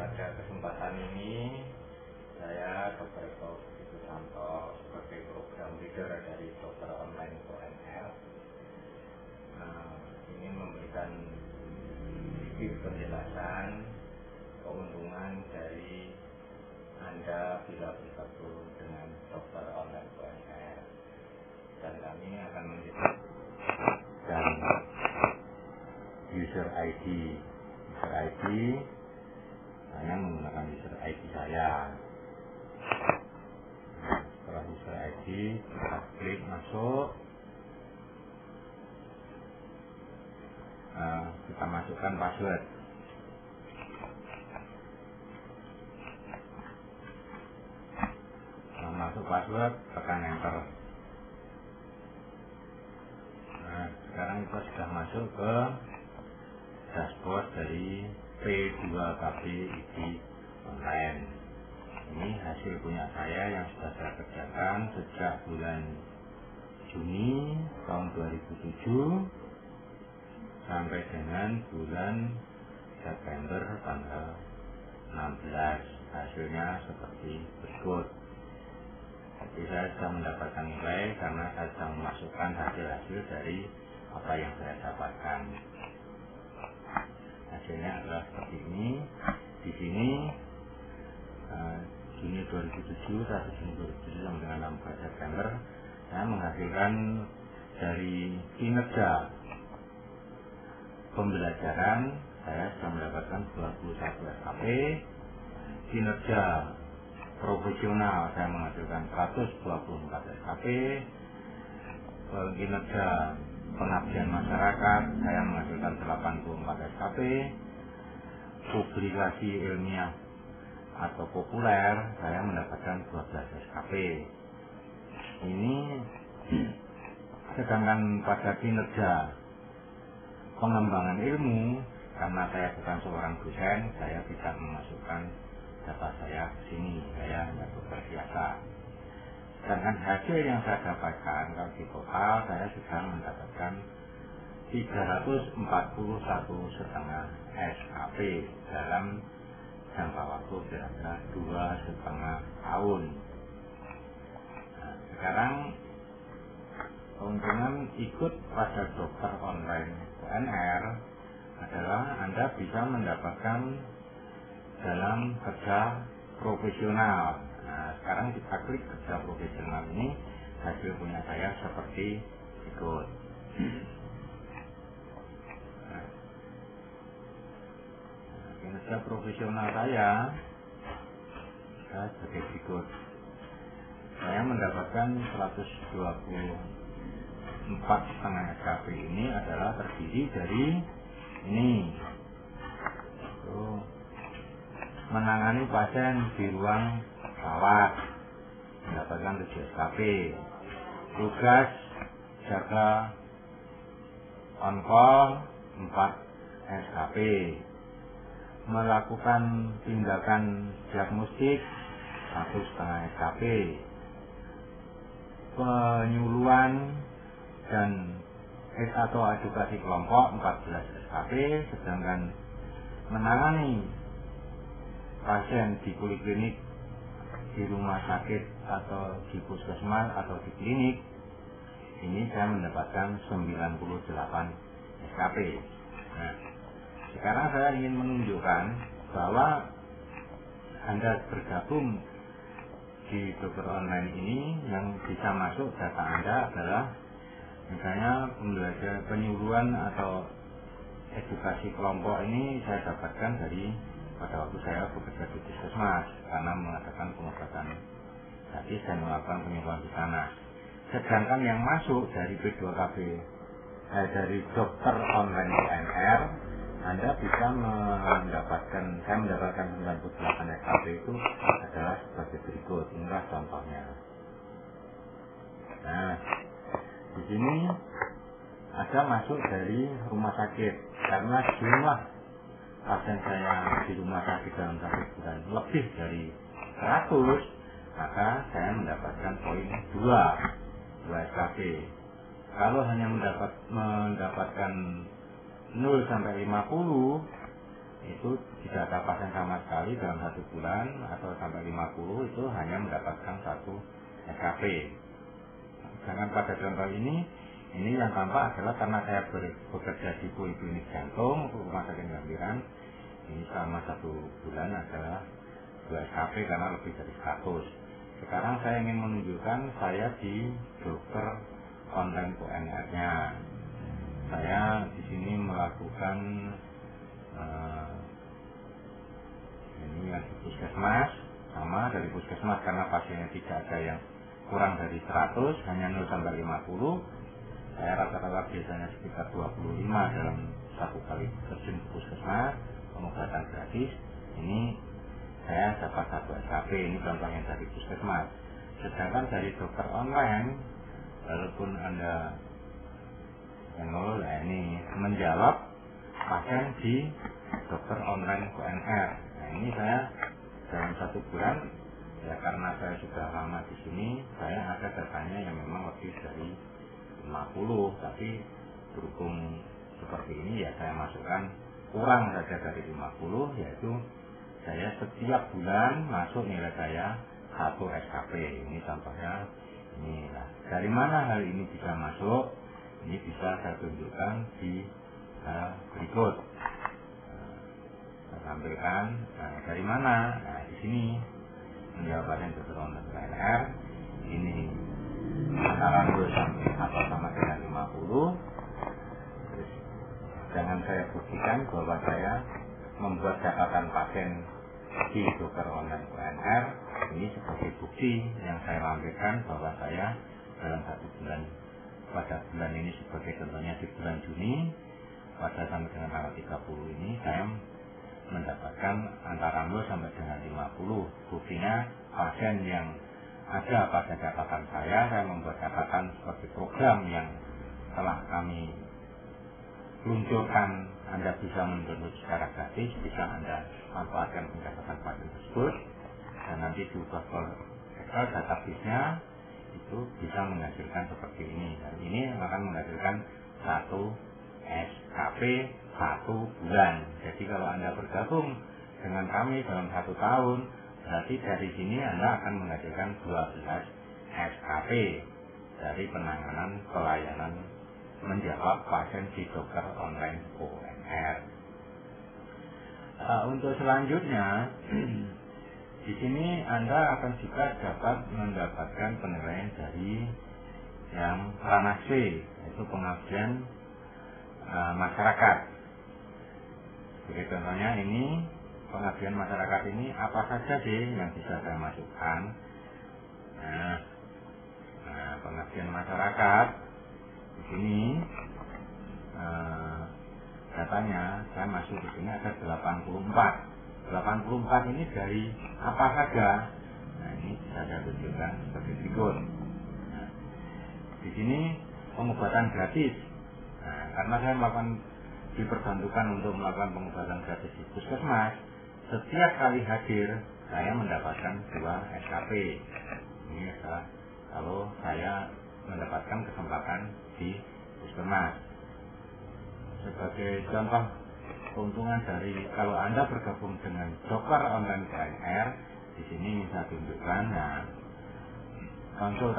pada kesempatan ini saya Dr. Eko Susanto sebagai program leader dari Dokter Online UNR ingin memberikan sedikit penjelasan keuntungan dari Anda bila bergabung dengan Dokter Online UNR, dan kami akan menyebutkan user ID. Saya menggunakan user ID saya. Setelah user ID kita klik masuk. Kita masukkan password. Masuk password, tekan enter. Sekarang kita sudah masuk ke dashboard dari P2KB ID Online. Ini hasil punya saya yang sudah saya kerjakan sejak bulan Juni tahun 2007 sampai dengan bulan September tanggal 16. Hasilnya seperti berikut. Jadi saya sudah mendapatkan nilai karena saya sudah memasukkan hasil-hasil dari apa yang saya dapatkan. Hasilnya adalah seperti ini. Di sini Juni 2007 sampai dengan 16 September saya menghasilkan dari kinerja pembelajaran saya sudah mendapatkan 21 SKP. Kinerja profesional saya menghasilkan 124 SKP. Kinerja pengabdian masyarakat saya menghasilkan 84 SKP. Publikasi ilmiah atau populer saya mendapatkan 12 SKP. Ini sedangkan pada kinerja pengembangan ilmu, karena saya bukan seorang dosen, saya tidak memasukkan data saya ke sini, saya hanya dokter biasa. Sedangkan hasil yang saya dapatkan, kalau di total saya sudah mendapatkan 341,5 SKP dalam jangka waktu kira-kira 2,5 tahun. Nah, sekarang keuntungan ikut pada Dokter Online UNR adalah Anda bisa mendapatkan dalam kerja profesional. Nah, sekarang kita klik kerja profesional ini, hasil punya saya seperti berikut. Kinerja profesional saya sebagai berikut. Saya mendapatkan 124,5 SKP ini adalah terdiri dari ini. Menangani pasien di ruang rawat mendapatkan 7 SKP. Tugas jaga on call 4 SKP. Melakukan tindakan diagnostik 1,5 SKP. Penyuluhan dan atau edukasi kelompok 14 SKP, sedangkan menangani pasien di poliklinik, di rumah sakit atau di puskesmas atau di klinik ini saya mendapatkan 98 SKP. Nah, sekarang saya ingin menunjukkan bahwa Anda bergabung di Dokter Online ini yang bisa masuk data Anda adalah misalnya pembelajaran penyuluhan atau edukasi kelompok ini saya dapatkan dari pada waktu saya bekerja di puskesmas karena mengadakan pengobatan gratis dan melakukan penyuluhan di sana. Sedangkan yang masuk dari P2KB dari Dokter Online UNR, Anda bisa mendapatkan, saya mendapatkan 98 SKP itu adalah sebagai berikut. Inilah contohnya. Nah, di sini ada masuk dari rumah sakit karena jumlah pasien saya di rumah sakit dalam 1 bulan lebih dari 100, maka saya mendapatkan poin 2 SKP. Kalau hanya mendapatkan 0 sampai 50, itu tidak ada pasien sama sekali dalam 1 bulan atau sampai 50 itu hanya mendapatkan 1 SKP. Sedangkan pada contoh ini yang tampak adalah karena saya bekerja di Poliklinik Jantung Rumah Sakit Gambiran, ini selama 1 bulan adalah 2 SKP karena lebih dari 100. Sekarang saya ingin menunjukkan saya di dokter online UNR-nya. Saya di sini melakukan ini yang di puskesmas, sama dari puskesmas karena pasiennya tidak ada yang kurang dari 100, hanya 0 sampai 50. Saya rata-rata biasanya sekitar 25 dalam 1 kali terjun ke puskesmas, pengobatan gratis. Ini saya dapat 1 SKP, ini contohnya dari puskesmas. Sedangkan dari dokter online, walaupun Anda ini menjawab pasien di dokter online UNR. Nah, ini saya dalam 1 bulan, ya karena saya sudah lama di sini, saya ada datanya yang memang lebih dari 50, tapi berhubung seperti ini ya saya masukkan kurang saja dari 50, yaitu saya setiap bulan masuk nilai saya 1 SKP. Ini contohnya ini. Nah, dari mana hal ini bisa masuk? Ini bisa saya tunjukkan di berikut. Saya tampilkan. Nah, dari mana? Nah, di sini menjawab pasien dokter online UNR. Ini antara 2 sampai atau sama dengan 50. Terus, jangan saya buktikan bahwa saya membuat catatan pasien di dokter online UNR. Ini sebagai bukti yang saya lampirkan bahwa saya dalam 1 bulan, pada bulan ini sebagai contohnya di bulan Juni, pada sampai dengan tanggal 30 ini saya mendapatkan antara 0 sampai dengan 50. Buktinya pasien yang ada pada catatan saya membuat catatan seperti program yang telah kami luncurkan. Anda bisa mendownload secara gratis, bisa Anda manfaatkan pencatatan pasien tersebut, dan nanti diubah ke Excel database-nya, itu bisa menghasilkan seperti ini. Dan ini akan menghasilkan 1 SKP 1 bulan. Jadi kalau Anda bergabung dengan kami dalam 1 tahun, berarti dari sini Anda akan menghasilkan 12 SKP dari penanganan pelayanan menjawab pasien di dokter online UNR. Untuk selanjutnya, di sini Anda akan juga dapat mendapatkan penilaian dari yang ranah C, yaitu pengabdian masyarakat. Sebagai contohnya ini, pengabdian masyarakat ini apa saja sih yang bisa saya masukkan? Nah, pengabdian masyarakat di sini datanya saya masuk di sini ada 84. 84 ini dari apa saja? Nah, ini bisa saya tunjukkan seperti berikut. Nah, di sini pengobatan gratis. Nah, karena saya diperbantukan untuk melakukan pengobatan gratis di puskesmas, setiap kali hadir saya mendapatkan 2 SKP. Ini adalah kalau saya mendapatkan kesempatan di puskesmas. Sebagai contoh keuntungan dari kalau Anda bergabung dengan dokter online UNR, di sini bisa tunjukkan. Nah, konsultasi